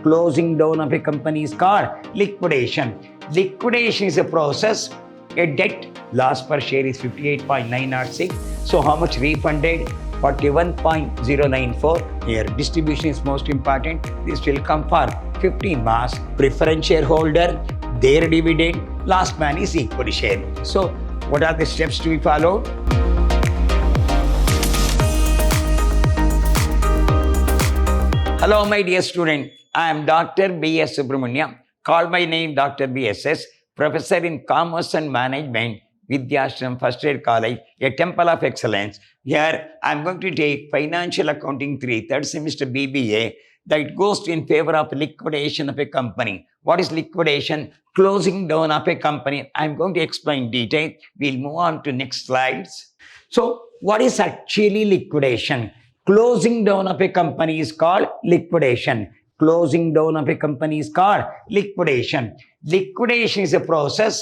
closing down of a company is called liquidation. Liquidation is a process. A debt loss per share is 58.906. So how much refunded? 41.094. Here distribution is most important. This will come for 15 March. Preference shareholder, their dividend, last man is equity share. So what are the steps to be followed? Hello my dear student, I am Dr. B.S. Subramaniam. Call my name Dr. B.S.S. Professor in Commerce and Management, Vidyashram First Grade College, a temple of excellence. Here I am going to take Financial Accounting 3, third semester BBA, that goes in favor of liquidation of a company. What is liquidation? Closing down of a company. I am going to explain detail. We'll move on to next slides. So what is actually liquidation? Closing down of a company is called liquidation. Closing down of a company is called liquidation. Liquidation is a process.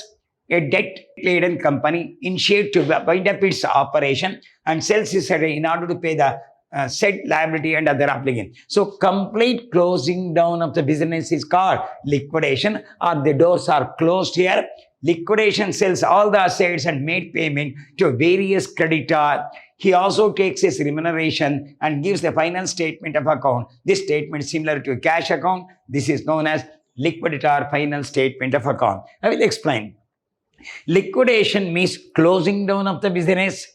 A debt-laden company initiates to wind up its operation and sells its asset in order to pay the said liability and other obligation. So complete closing down of the business is called liquidation, or the doors are closed here. Liquidation sells all the assets and made payment to various creditors. He also takes his remuneration and gives the final statement of account. This statement is similar to a cash account. This is known as liquidator final statement of account. I will explain. Liquidation means closing down of the business,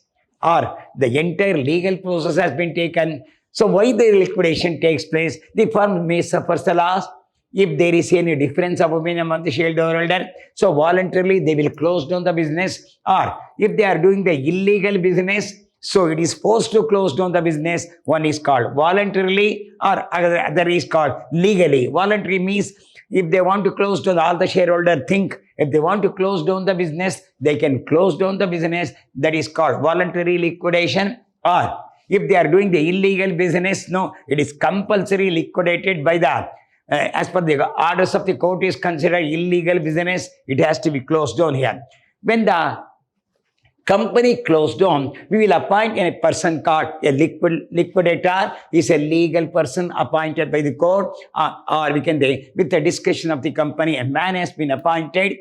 or the entire legal process has been taken. So why the liquidation takes place? The firm may suffer the loss if there is any difference of opinion among the shareholder. So voluntarily they will close down the business, or if they are doing the illegal business, so it is forced to close down the business. One is called voluntarily, or other is called legally. Voluntary means if they want to close down, all the shareholder think if they want to close down the business, they can close down the business. That is called voluntary liquidation. Or if they are doing the illegal business, no, it is compulsory liquidated by the as per the orders of the court is considered illegal business. It has to be closed down here. When the company closed down, we will appoint a person called a liquidator. Is a legal person appointed by the court, or we can say with the discussion of the company, a man has been appointed.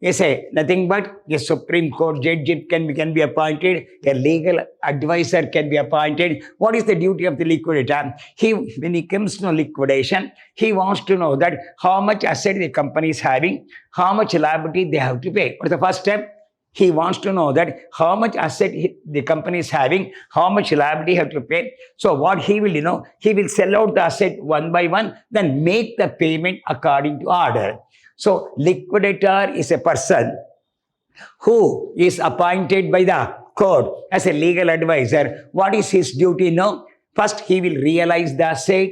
Nothing but a Supreme Court judge can be appointed. A legal advisor can be appointed. What is the duty of the liquidator? When he comes to liquidation, he wants to know that how much asset the company is having, how much liability they have to pay. What is the first step? He wants to know that how much asset the company is having, how much liability have to pay. So what he will do, he will sell out the asset one by one, then make the payment according to order. So liquidator is a person who is appointed by the court as a legal advisor. What is his duty? No, first he will realize the asset.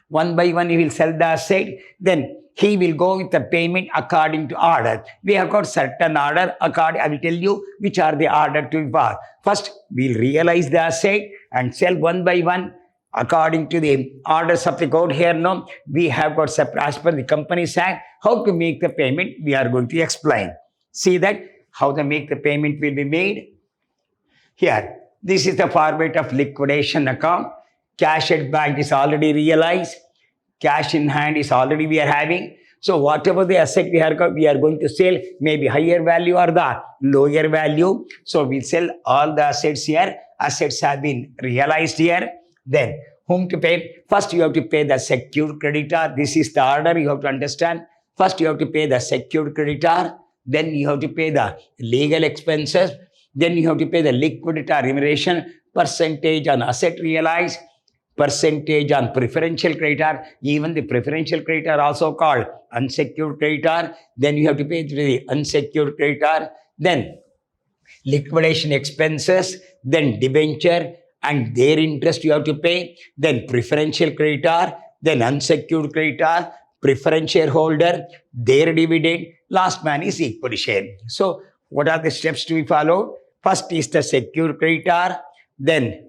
One by one he will sell the asset. Then he will go with the payment according to order. We have got certain order. I will tell you which are the order to be followed. First, we will realize the asset and sell one by one according to the orders of the court. Here, no, we have got separate as per the Companies Act. How to make the payment, we are going to explain. See that how to make the payment will be made. Here, this is the format of liquidation account. Cash at bank is already realized. Cash in hand is already we are having. So whatever the asset we are going to sell, maybe higher value or the lower value. So we sell all the assets here. Assets have been realized here. Then whom to pay? First you have to pay the secured creditor. This is the order you have to understand. First you have to pay the secured creditor. Then you have to pay the legal expenses. Then you have to pay the liquidator remuneration, percentage on asset realized, percentage on preferential creditor. Even the preferential creditor also called unsecured creditor. Then you have to pay to the unsecured creditor. Then liquidation expenses. Then debenture and their interest you have to pay. Then preferential creditor. Then unsecured creditor. Preference shareholder. Their dividend. Last man is equity share. So what are the steps to be followed? First is the secured creditor. Then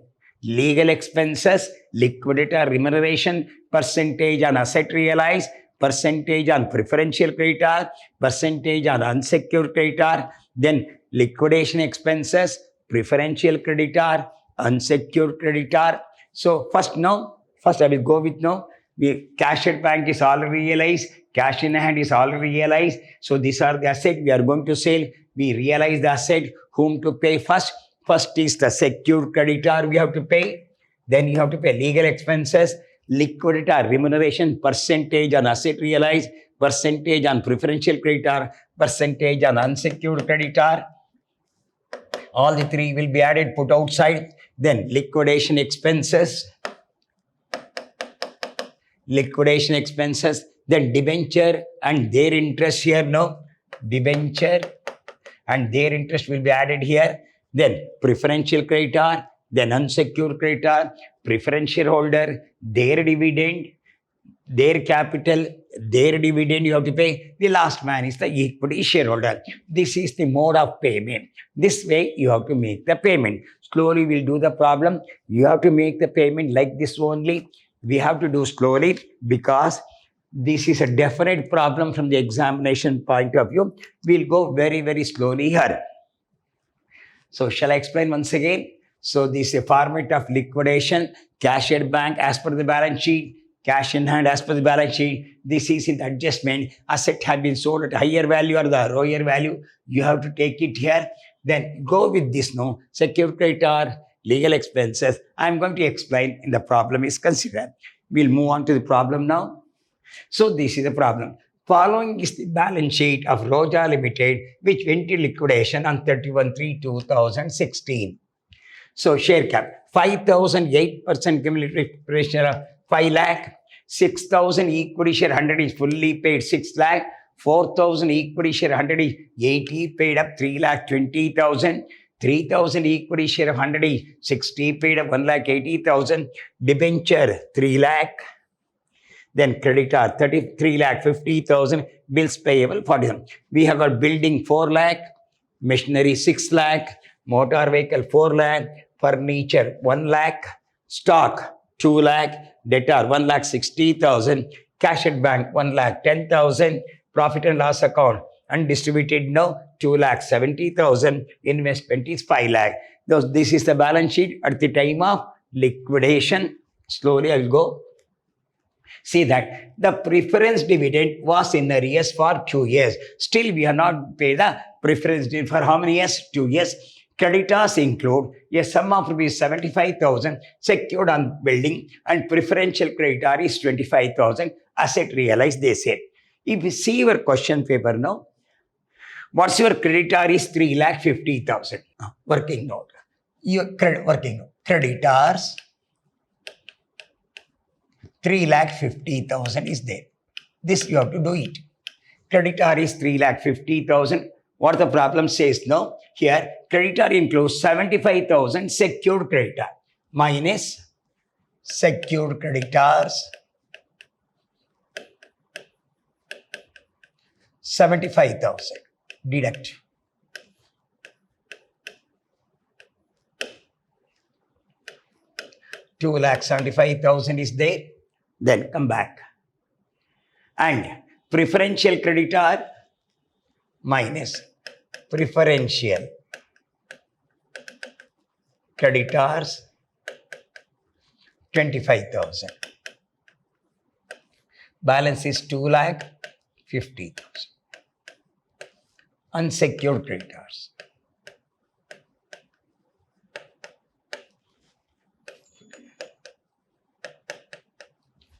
legal expenses, liquidator remuneration, percentage on asset realized, percentage on preferential creditor, percentage on unsecured creditor, then liquidation expenses, preferential creditor, unsecured creditor. So first I will go with Cash at bank is already realized. Cash in hand is already realized. So these are the asset we are going to sell. We realize the asset. Whom to pay first? First is the secured creditor we have to pay. Then you have to pay legal expenses, liquidator remuneration, percentage on asset realized, percentage on preferential creditor, percentage on unsecured creditor. All the three will be added, put outside. Then liquidation expenses, then debenture and their interest here, no? Debenture and their interest will be added here. Then preferential creditor, then unsecured creditor, preferential holder, their dividend, their capital, their dividend you have to pay. The last man is the equity shareholder. This is the mode of payment. This way you have to make the payment. Slowly we'll do the problem. You have to make the payment like this only. We have to do slowly because this is a definite problem from the examination point of view. We'll go very, very slowly here. So shall I explain once again? So this is a format of liquidation, cash at bank as per the balance sheet, cash in hand as per the balance sheet. This is in the adjustment. Asset have been sold at higher value or the lower value. You have to take it here. Then go with this, no? Secured creditor, legal expenses. I'm going to explain in the problem is considered. We'll move on to the problem now. So this is the problem. Following is the balance sheet of Roja Limited, which went to liquidation on 31/3/2016. So share cap, 5,008% cumulative pressure, 5 lakh, 6,000 equity share 100 is fully paid, 6 lakh, 4,000 equity share 100 is 80 paid up, 3 lakh 20,000, 3,000 equity share of 100 is 60 paid up, 1 lakh 80,000, debenture 3 lakh, then creditor 33 lakh 50,000, bills payable 40,000. We have got building 4 lakh, machinery 6 lakh, motor vehicle 4 lakh, furniture 1 lakh, stock 2 lakh, debtor 1 lakh 60,000, cash at bank 1 lakh 10,000, profit and loss account undistributed no 2 lakh 70,000, investment is 5 lakh. This is the balance sheet at the time of liquidation. Slowly I will go. See that the preference dividend was in arrears for 2 years. Still we have not paid the preference dividend for how many years? 2 years. Creditors include a sum of rupees 75,000 secured on building and preferential creditor is 25,000 asset realized, they said. If you see your question paper now, what's your creditor is 3,50,000. Working note. Your working note. Creditors 3,50,000 is there. This you have to do it. Creditor is 3,50,000. What the problem says now? Here, creditor includes 75,000 secured creditor minus secured creditors 75,000. Deduct. $2,75,000 is there. Then come back. And preferential creditor minus preferential creditors 25,000. Balance is 2,50,000. Unsecured creditors.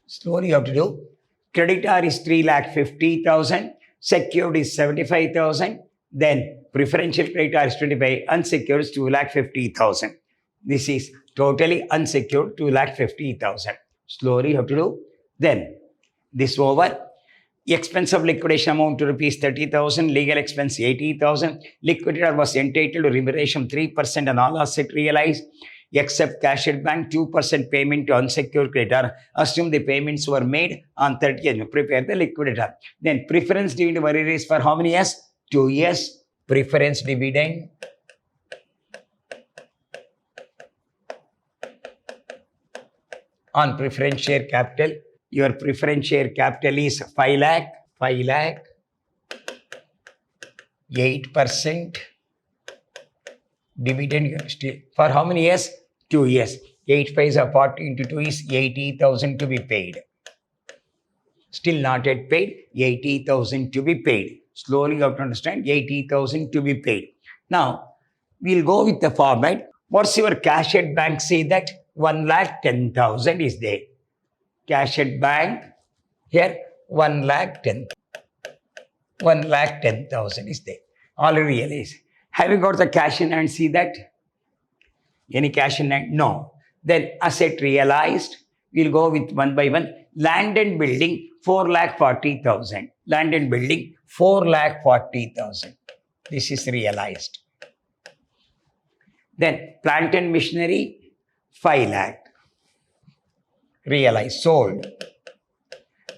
Slowly you have to do. Creditor is 3,50,000. Secured is 75,000. Then preferential creditor is 25. Unsecured is 2,50,000. This is totally unsecured 2,50,000. Slowly you have to do. Then this over. Expense of liquidation amount to rupees 30,000. Legal expense 80,000. Liquidator was entitled to remuneration 3% on all asset realized, except cash at bank 2% payment to unsecured creditor. Assume the payments were made on 30th. Prepare the liquidator. Then preference dividend is for how many years? 2 years. Preference dividend on preference share capital. Your preference share capital is 5 lakh. 5 lakh. 8%. Dividend still for how many years? 2 years. 8 5 40 into 2 is 80,000 to be paid. Still not yet paid, 80,000 to be paid. Slowly you have to understand, 80,000 to be paid. Now, we'll go with the format. What's your cash at bank? Say that 1,10,000 is there. Cash at bank, here 1,10,000 is there. Already realized. Have you got the cash in hand? See that? Any cash in hand? No. Then asset realized. We'll go with one by one. Land and building, 4,40,000. Land and building, 4,40,000. This is realized. Then plant and machinery, 5 lakh. Realized, sold.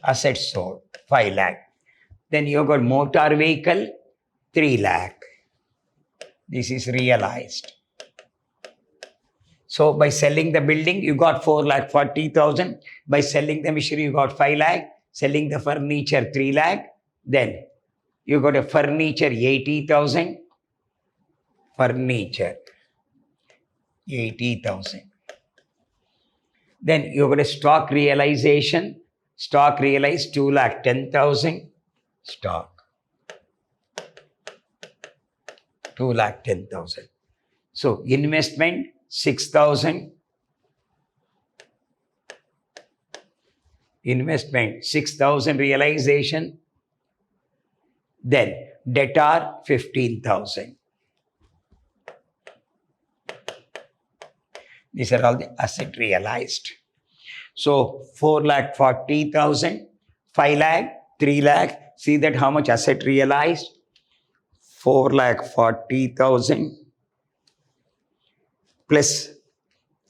Assets sold, 5 lakh. Then you got motor vehicle, 3 lakh. This is realized. So by selling the building, you got 4,40,000. By selling the machinery, you got 5 lakh. Selling the furniture, 3 lakh. Then you got a furniture, 80,000. Furniture, 80,000. Then you got a stock realization. Stock realized, 2,10,000. Stock, 2,10,000. So investment, 6,000. Investment, 6,000 realization. Then debtor, 15,000. These are all the asset realized. So 4,40,000, 5 lakh, 3 lakh. See that how much asset realized? 4,40,000 plus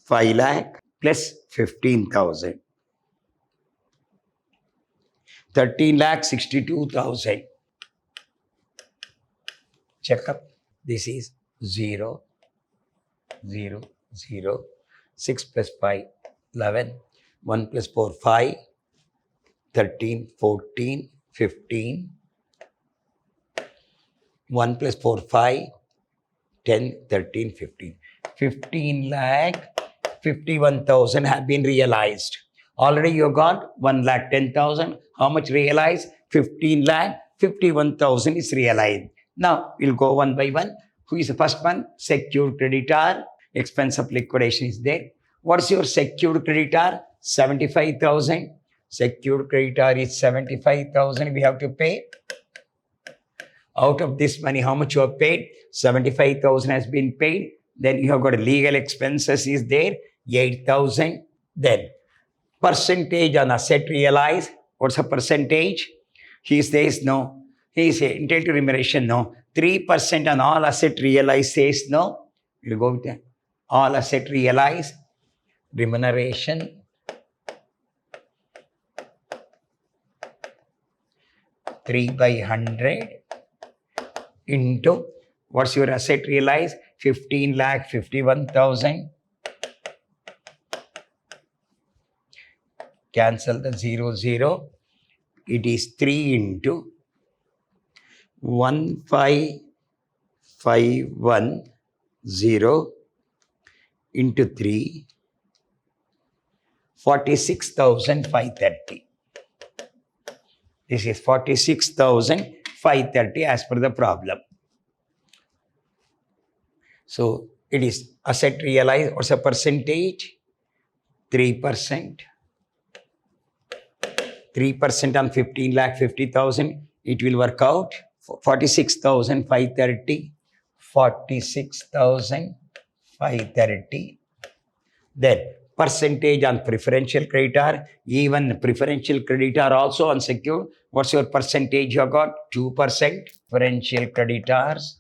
5 lakh plus 15,000. 13,62,000. Check up. This is 0, 0, 0. 6 plus 5, 11. 1 plus 4, 5. 13, 14, 15. 1 plus 4, 5. 10, 13, 15. 15 lakh 51,000 have been realized. Already you got 1,10,000. How much realized? 15 lakh 51,000 is realized. Now we'll go one by one. Who is the first one? Secured creditor. Expense of liquidation is there. What's your secured creditor? 75,000. Secured creditor is 75,000. We have to pay. Out of this money, how much you have paid? 75,000 has been paid. Then you have got legal expenses is there, 8,000. Then percentage on asset realized. What's the percentage? He says no. He says entitled to remuneration, no. 3% on all asset realized says no. We'll go with that. All asset realized. Remuneration. 3 by 100 into what's your asset realized? 15,51,000. Cancel the 0, 0. It is 3 into 1,551,000 into 3, 46,530. This is 46,530 as per the problem. So it is asset realized. What's the percentage? 3%. 3% on 15,50,000. It will work out 46,530. 46,530. Then percentage on preferential creditor. Even preferential creditor also unsecured. What's your percentage you got? 2%. Preferential creditors.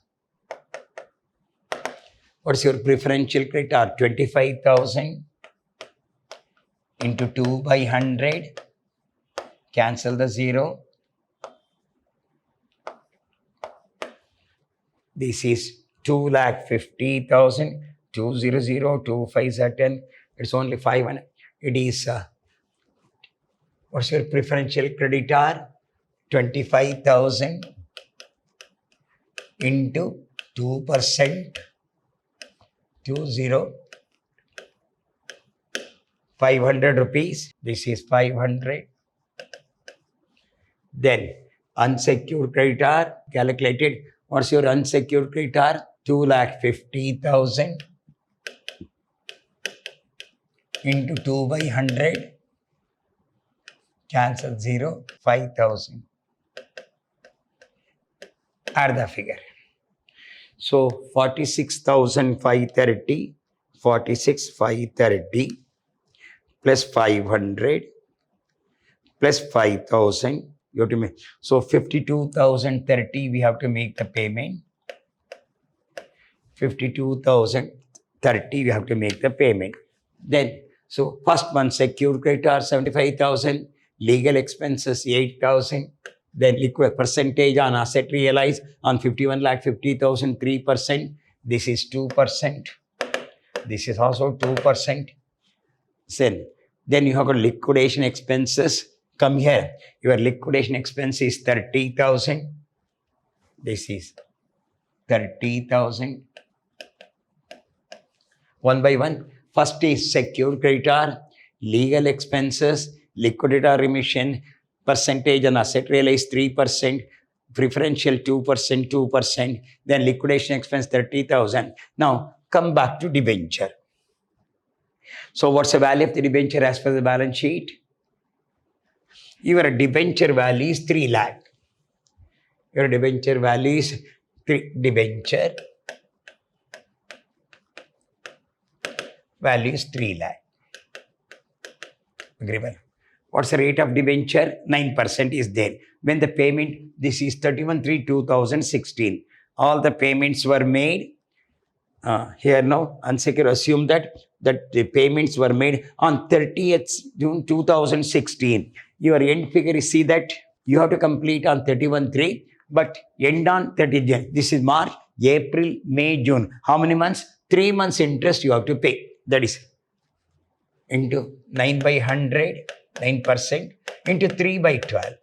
What's your preferential creditor? 25,000 into 2 by 100. Cancel the 0. This is 2,50,000. 200, 2 5s are 10. It's only 500. It is, what's your preferential creditor? 25,000 into 2%. 20, 500 rupees. This is 500. Then unsecured creditor calculated. What's your unsecured creditor? 2,50,000 into 2 by 100. Cancel 0, 5,000. Add the figure. So 46,530, 46,530 plus 500 plus 5,000. You have to make. So 52,030 we have to make the payment. 52,030 we have to make the payment. Then, so first month secured creditor 75,000, legal expenses 8,000. Then liquid percentage on asset realized on 51,50,000, 3%. This is 2%. This is also 2%. Then you have got liquidation expenses. Come here. Your liquidation expense is 30,000. This is 30,000. One by one. First is secured creditor, legal expenses, liquidator remission, percentage on asset realized 3%, preferential 2%, 2%, then liquidation expense 30,000. Now come back to debenture. So what's the value of the debenture as per the balance sheet? Your debenture value is 3 lakh. Your debenture value is 3 debenture value is 3 lakh. Agreeable. What's the rate of debenture? 9% is there. When the payment, this is 31/3/2016. All the payments were made. Here now, unsecured, assume that the payments were made on 30th June 2016. Your end figure is, see that you have to complete on 31/3, but end on 30th June. This is March, April, May, June. How many months? 3 months interest you have to pay. That is into 9 by 100, 9% into 3 by 12.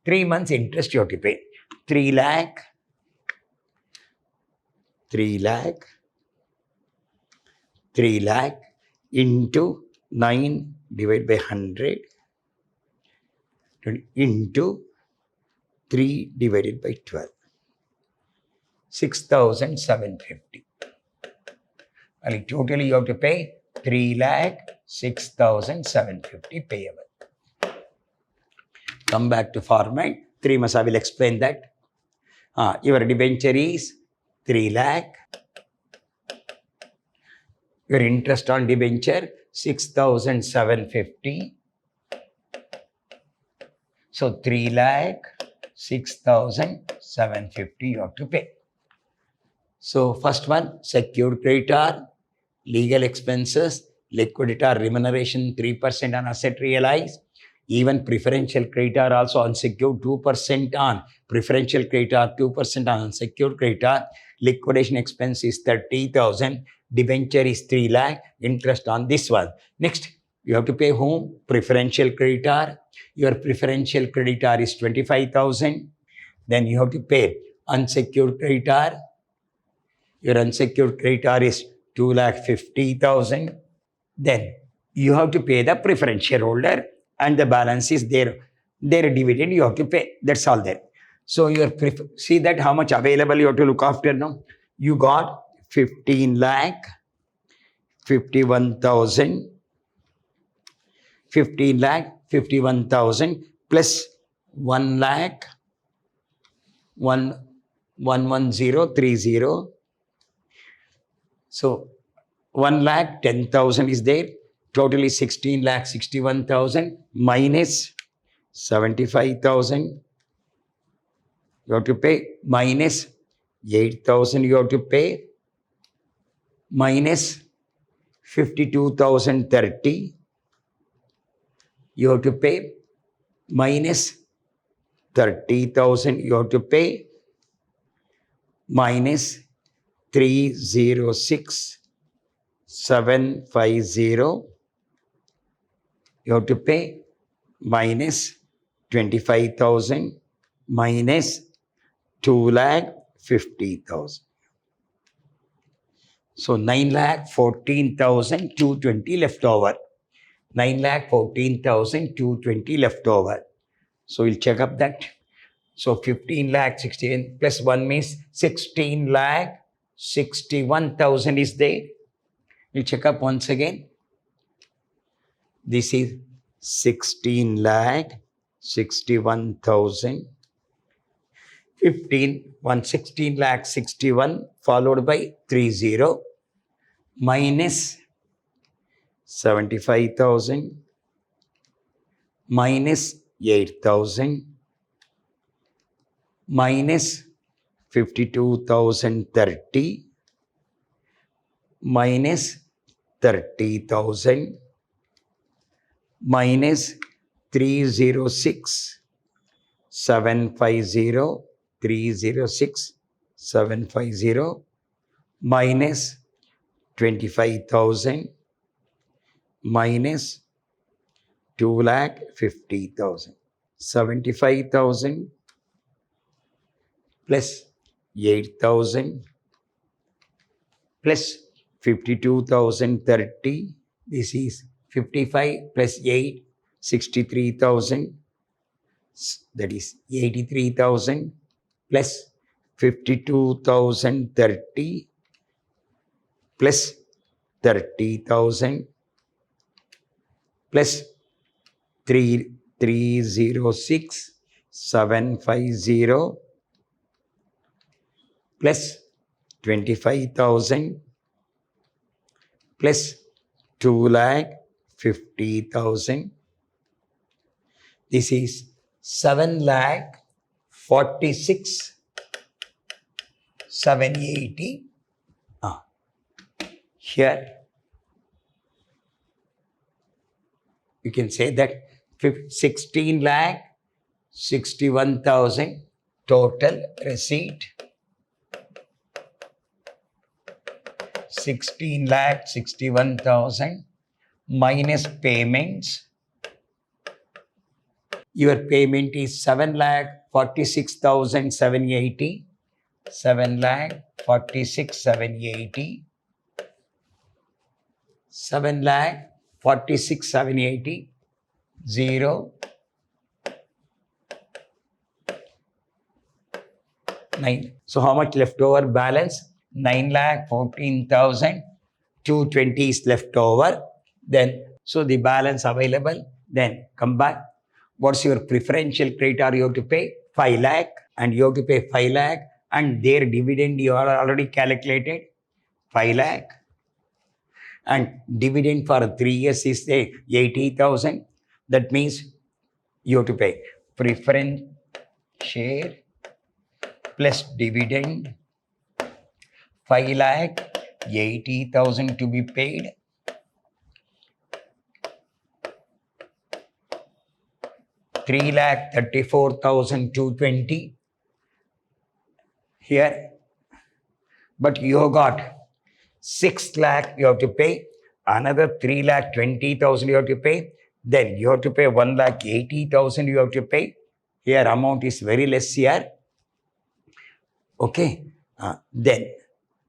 3 months interest you have to pay. 3 lakh, 3 lakh, 3 lakh into 9 divided by 100 into 3 divided by 12. 6,750. And totally you have to pay 3,06,750 payable. Come back to format. 3 months I will explain that. Your debenture is 3 lakh. Your interest on debenture 6,750. So 3 lakh 6,750 you have to pay. So first one, secured creditor, legal expenses, liquidator remuneration 3% on asset realized, even preferential creditor also unsecured 2% on preferential creditor, 2% on unsecured creditor, liquidation expense is 30,000, debenture is 3 lakh, interest on this one. Next, you have to pay whom? Preferential creditor. Your preferential creditor is 25,000. Then you have to pay unsecured creditor. Your unsecured creditor is 2,50,000. Then you have to pay the preferential holder and the balance is their dividend you have to pay. That's all there. So your see that how much available you have to look after now. You got 15 lakh, 51,000, 15 lakh, 51,000 plus 1 lakh, 11030. So 1 lakh 10,000 is there. Totally 16 lakh 61,000 minus 75,000. You have to pay minus 8,000 you have to pay minus 52,030 you have to pay minus 30,000 you have to pay minus 306,750 you have to pay minus 25,000 minus 2,50,000. So 9,14,220 left over. 9,14,220 left over. So we'll check up that. So 15 lakh 61 plus 1 means 16 lakh 61,000 is there. You check up once again. This is 16 lakh 61,000. 16 lakh 61 followed by 30 minus 75,000 minus 8,000 minus 52,030 minus 30,000 minus 306 750 306 750 minus 25,000 minus 2,50,000. 75,000 plus 8,000 plus 52,030. This is 55 plus 8, 63,000. That is 83,000 plus 52,030 plus 30,000 plus 306 750 plus 25,000 plus 2,50,000. This is 7,46,780. Here you can say that 16 lakh 61,000 total receipt. 16 lakh 61,000 minus payments. Your payment is 7,46,780. 7,46,780. 7,46,780. 0 9. So how much leftover balance? 9,14,220 is left over. Then, so the balance available. Then come back. What's your preferential creditor you have to pay? 5 lakh, and you have to pay 5 lakh, and their dividend you are already calculated 5 lakh, and dividend for 3 years is 80,000. That means you have to pay preference share plus dividend 5 lakh 80,000 to be paid. Three lakh 34,220 here, but you have got 6 lakh you have to pay, another 3 lakh 20,000 you have to pay, then you have to pay 1 lakh 80,000 you have to pay. Here amount is very less here. Okay, then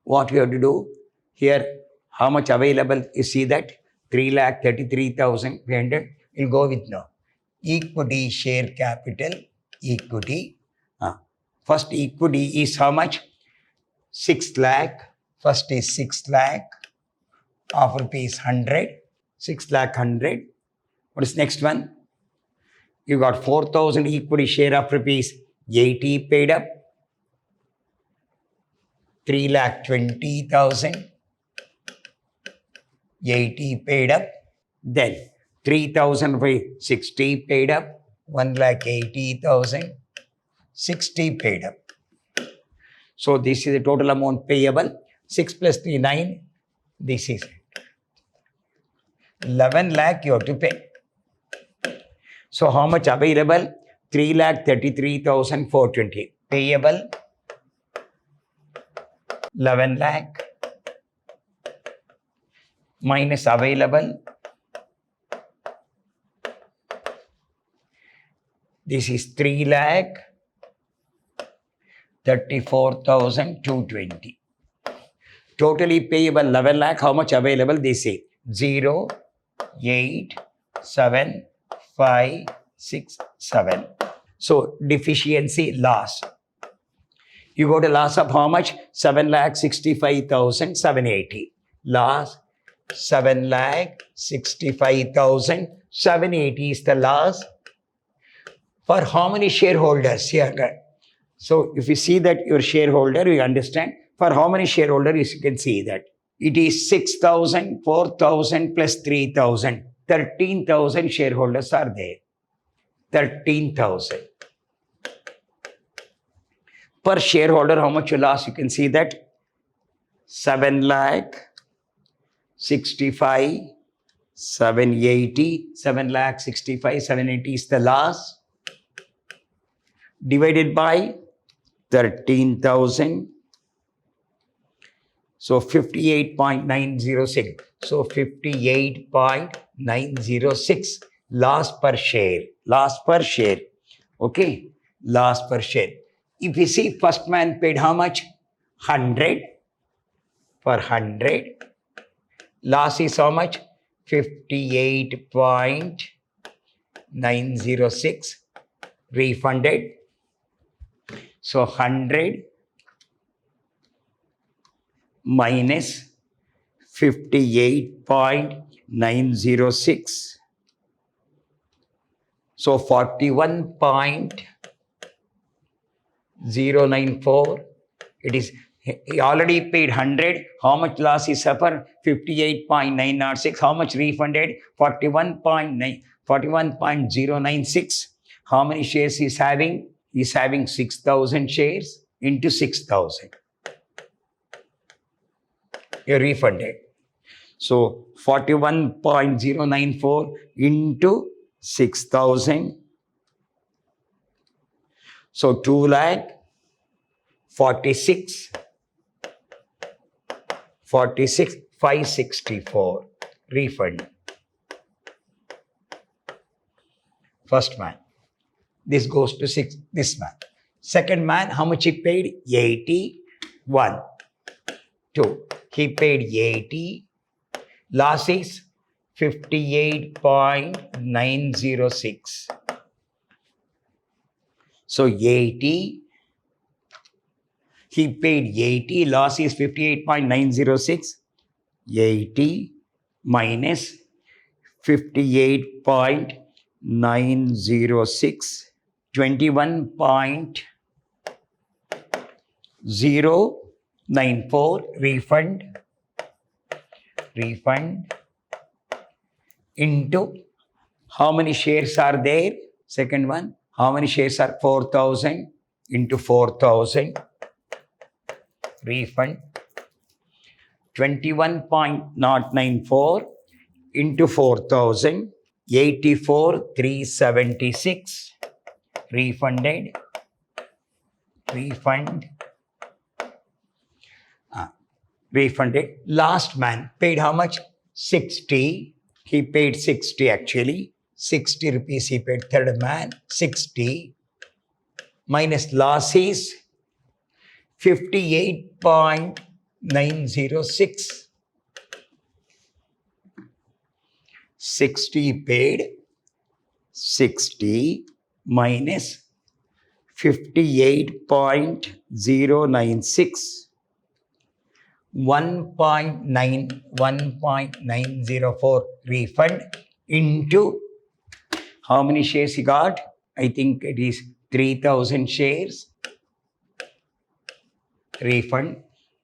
what we have to do here? How much available? You see that 3,33,300. We'll go with now. Equity share capital, equity. First equity is how much? 6 lakh. First is 6 lakh of rupees 100. 6 lakh 100. What is next one? You got 4,000 equity share of rupees 80 paid up. 3,20,000. 80 paid up. Then 3,000 by 60 paid up. 1,80,000. 60 paid up. So this is the total amount payable. 6 plus 3, 9. This is 11 lakh you have to pay. So how much available? 3,33,420. Payable 11 lakh minus available. This is 3 lakh 34,220. Totally payable 11 lakh. How much available? They say 0, 8, 7, 5, 6, 7. So deficiency loss. You got a loss of how much? 7,65,780. Loss 7,65,780 is the loss. For how many shareholders here? So if you see that your shareholder, you understand. For how many shareholders, you can see that. It is 6,000, 4,000 plus 3,000. 13,000 shareholders are there. 13,000. Per shareholder, how much you lost? You can see that 7,65,780. 7,65,780 is the loss. Divided by 13,000. So 58.906. So 58.906 loss per share. Loss per share. Okay. Loss per share. If you see first man paid how much? 100 for 100. Loss is how much? 58.906 refunded. So 100 minus 58.906. So 41.094. It is, he already paid 100. How much loss he suffered? 58.906. How much refunded? 41.096. How many shares he is having? He is having 6,000 shares into 6,000. You refunded. So 41.094 into 6,000. So 2,46,564 refund. First man. This goes to this man. Second man, how much he paid? 81. 2. He paid 80. Loss is 58.906. So 80. He paid 80. Loss is 58.906. 80 minus 58.906. 21.094 refund into how many shares are there? Second one, how many shares are? 4,000 into 4,000 refund. 21.094 into 4,000, 84,376 refunded. Refunded. Last man paid how much? 60. He paid 60 actually. 60 rupees he paid. Third man, 60. Minus loss is 58.906. 60 paid. 60 minus 58.096. 1.904 refund into how many shares he got? I think it is 3,000 shares. Refund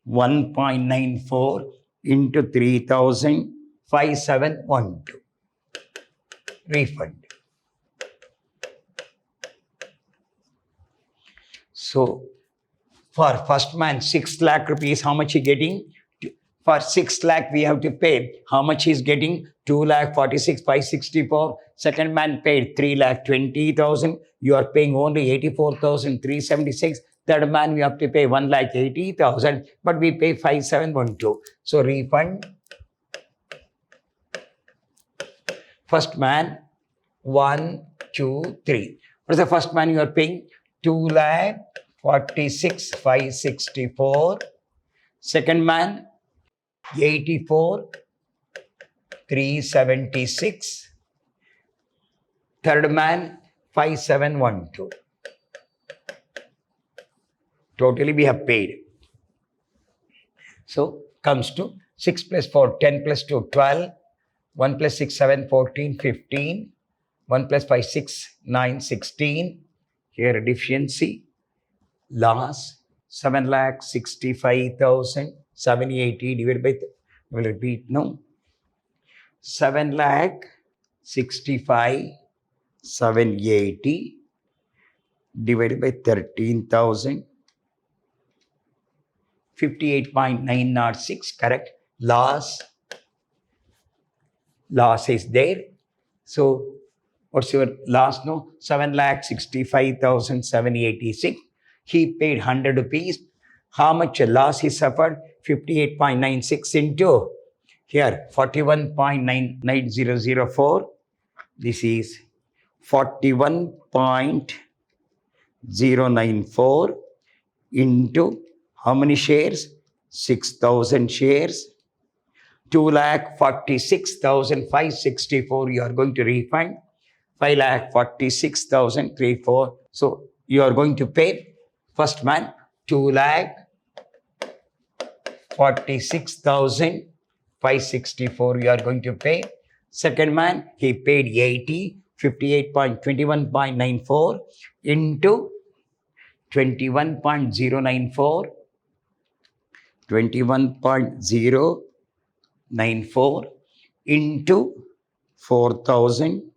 1.94 into 3,000, 5712. Refund. So for first man 6 lakh rupees, how much he getting? For 6 lakh we have to pay. How much he is getting? 2,46,564. Second man paid 3,20,000. You are paying only 84,376. Third man we have to pay 1,80,000, but we pay 5712. So refund. First man 1, 2, 3. What is the first man you are paying? 2,46,564. Second man 84,376. Third man 5712. totally we have paid. So comes to 6 plus 4, 10 plus 2, 12, 1 plus 6, 7, 14, 15, 1 plus 5, 6, 9, 16. Here deficiency, loss, 7,65,780 divided by, we'll repeat now, 7,65,780 divided by 13,000. 58.906, correct. Loss is there. So what's your loss? No, 7,65,786. He paid 100 rupees. How much loss he suffered? 58.96 into here 41.9004. This is 41.094 into how many shares? 6,000 shares. 2,46,564 you are going to refund. 5,46,034. So you are going to pay first man 2,46,564 you are going to pay. Second man he paid 80, 58.21.94 into 21.094. 21.094 into 4,000.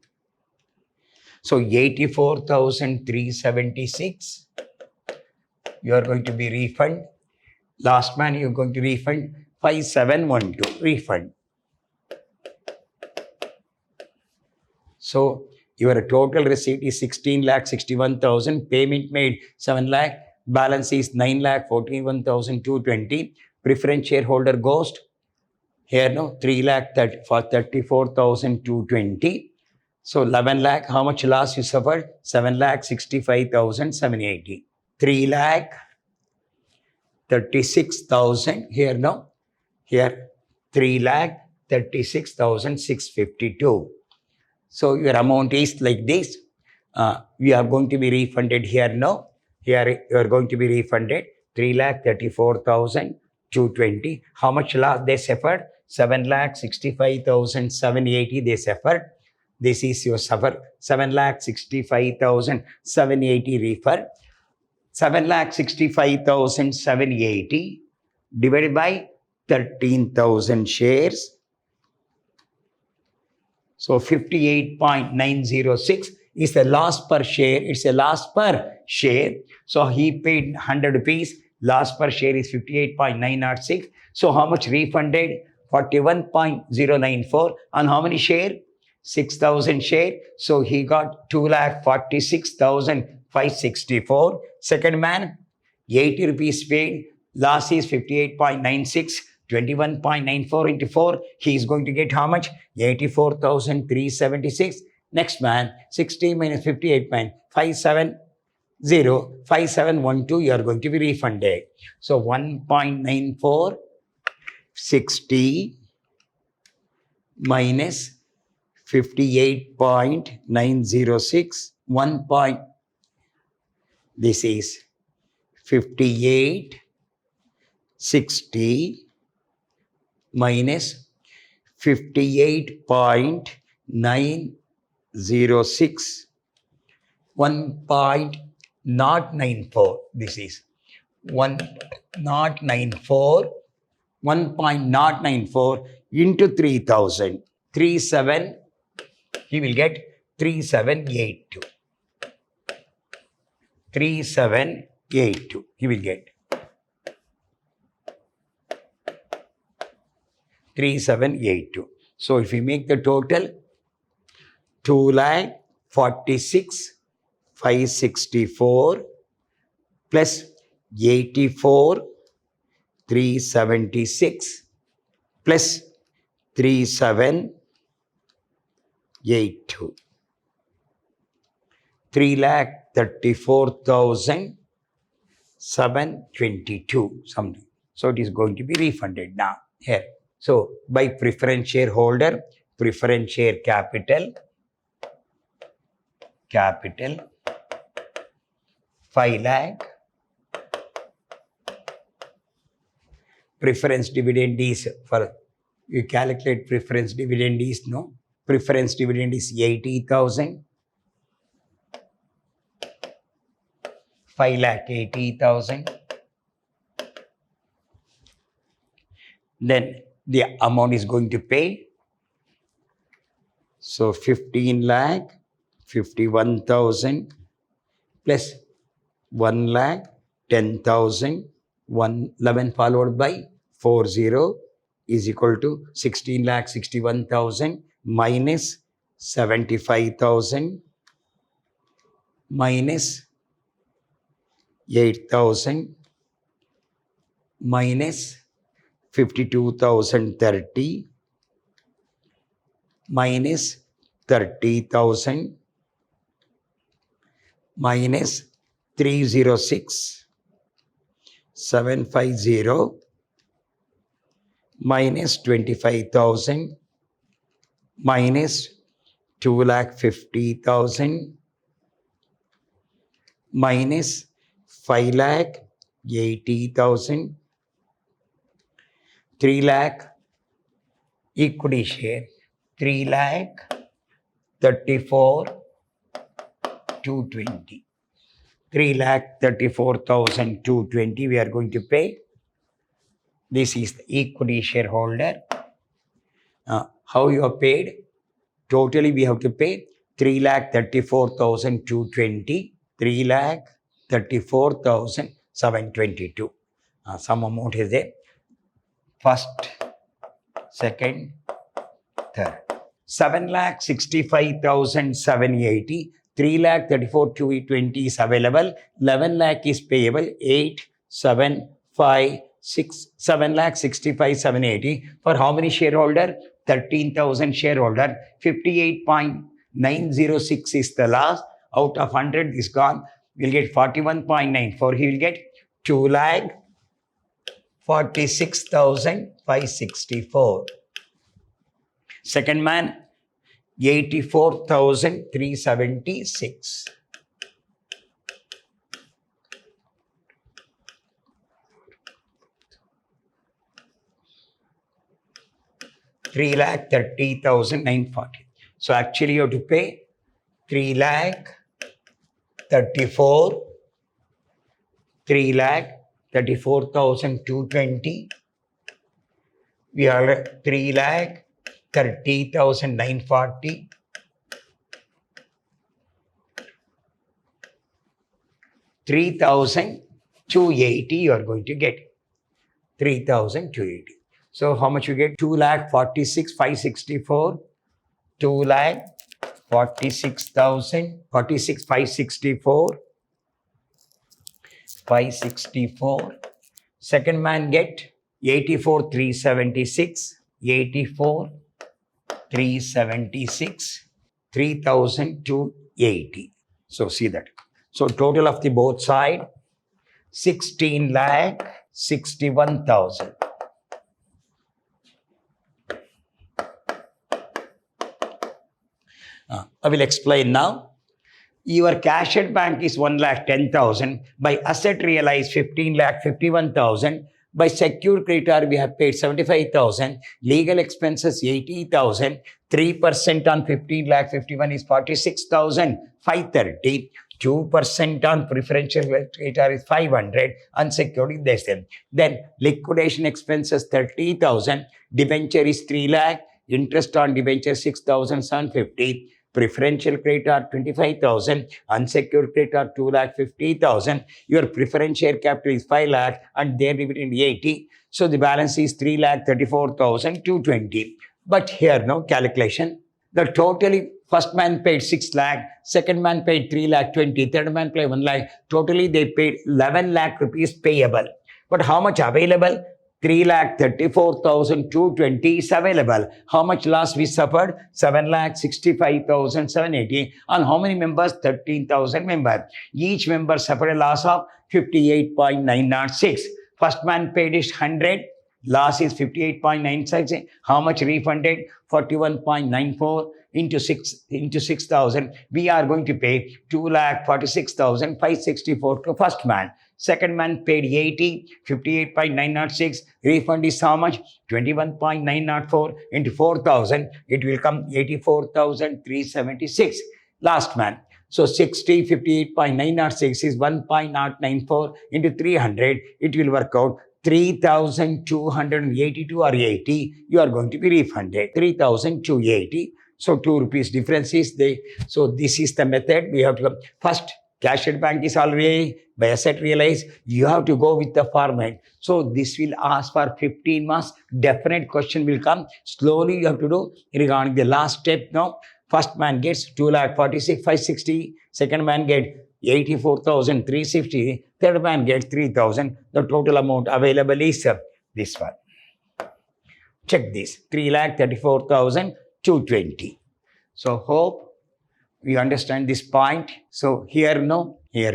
So 84,376. You are going to be refund. Last man you are going to refund 5712. Refund. So your total receipt is 16,61,000. Payment made 7 lakh. Balance is 9,41,220. Preference shareholder ghost. Here no 3 lakh for 34,220. So 11 lakh. How much loss you suffered? 7,65,780. 3 lakh 36,000. Here no. Here 3 lakh 36,652. So your amount is like this. We are going to be refunded here no. Here you are going to be refunded 3,34,220. How much loss they suffered? 7,65,780 they suffered. This is your suffer. 7,65,780 refer. 7,65,780 divided by 13,000 shares. So 58.906 is the loss per share. It's a loss per share. So he paid 100 rupees. Loss per share is 58.906. So how much refunded? 41.094. On how many share? 6,000 share. So he got 2,46,564. Second man, 80 rupees paid. Loss is 58.96. 21.94 into 4. He is going to get how much? 84,376. Next man, 60 minus 58 minus 5712, you are going to be refunded. So 1.94, 60 minus 58.906, this is 58, 60 minus 58.906, 1.094. This is 1.094. 1.094 into 3,000. 37, he will get 3782. 3782, he will get 3782. So if we make the total, 2,46,564 plus 84,376 plus 3782. 3,34,722 something. So it is going to be refunded now here. So by preference shareholder, preference share capital 5 lakh preference dividend is for, you calculate preference dividend is, no? Preference dividend is 80,000. 5,80,000. Then the amount is going to pay. So 15,51,000 plus 1,10,000, 11 followed by 40 is equal to 16,61,000 minus 75,000 minus 8,000 minus 52,030 minus 30,000 minus 306 750 minus 25,000 minus 2,50,000 minus 5,80,000, 3 lakh equity share, 3,34,220. 3,34,220 we are going to pay. This is the equity shareholder. How you are paid? Totally we have to pay 3,34,220, 3,34,722. Some amount is there. First, second, third. 7,65,780. 3,34,220 is available. 11 lakh is payable. 8, 7, 5, 6, 7,65,780. For how many shareholder? 13,000 shareholder. 58.906 is the loss. Out of 100 is gone. We'll get 41.94. He will get 2,46,564. Second man, 84,376. $3,30,940. So actually you have to pay 3,34,220. We are 3,30,940. 3,280 you are going to get. 3,280. So how much you get? 2,46,564. 2,46,564. 564. Second man get 84,376. 84,376. 3,280. So see that. So total of the both side 16,61,000. I will explain now. Your cash at bank is 1,10,000. By asset realized 15,51,000. By secured creditor we have paid 75,000. Legal expenses 80,000. 3% on 15,51 is 46,530. 2% on preferential creditor is 500. Unsecured is less than. Then liquidation expenses 30,000. Debenture is 3 lakh. Interest on debenture 6,750. Preferential creditor 25,000, unsecured creditor 2,50,000. Your preference share capital is 5 lakh and their dividend 80. So the balance is 3,34,220. But here no calculation. The totally first man paid 6 lakh, second man paid 3,20,000, third man paid 1 lakh. Totally they paid 11 lakh rupees payable. But how much available? 3,34,220 is available. How much loss we suffered? 7,65,780. On how many members? 13,000 members. Each member suffered a loss of 58.906. First man paid is 100. Loss is 58.96. How much refunded? 41.94. into 6,000, we are going to pay 2,46,564 to first man. Second man paid 80, 58.906. Refund is how much? 21.904 into 4,000. It will come 84,376. Last man. So 60, 58.906 is 1.094 into 300. It will work out 3,282 or 80. You are going to be refunded. 3,280. So 2 rupees difference is there. So this is the method. We have to go. First, cash at bank is already by asset realized. You have to go with the format. So this will ask for 15 marks. Definite question will come. Slowly you have to do regarding the last step now. First man gets 2,46,560. Second man gets 84,360. Third man gets 3,000. The total amount available is this one. Check this. 3,34,220. So hope we understand this point. So here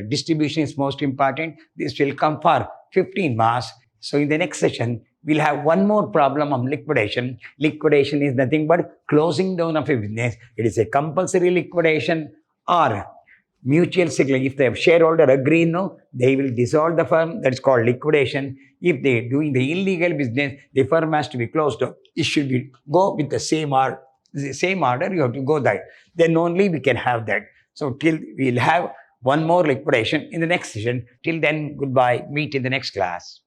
distribution is most important. This will come for 15 marks. So in the next session, we'll have one more problem on liquidation. Liquidation is nothing but closing down of a business. It is a compulsory liquidation or mutual settlement. If the shareholder agree, no, they will dissolve the firm. That is called liquidation. If they are doing the illegal business, the firm has to be closed down. It should be go with the same order. The same order, you have to go there. Then only we can have that. So till we'll have one more liquidation in the next session. Till then, goodbye. Meet in the next class.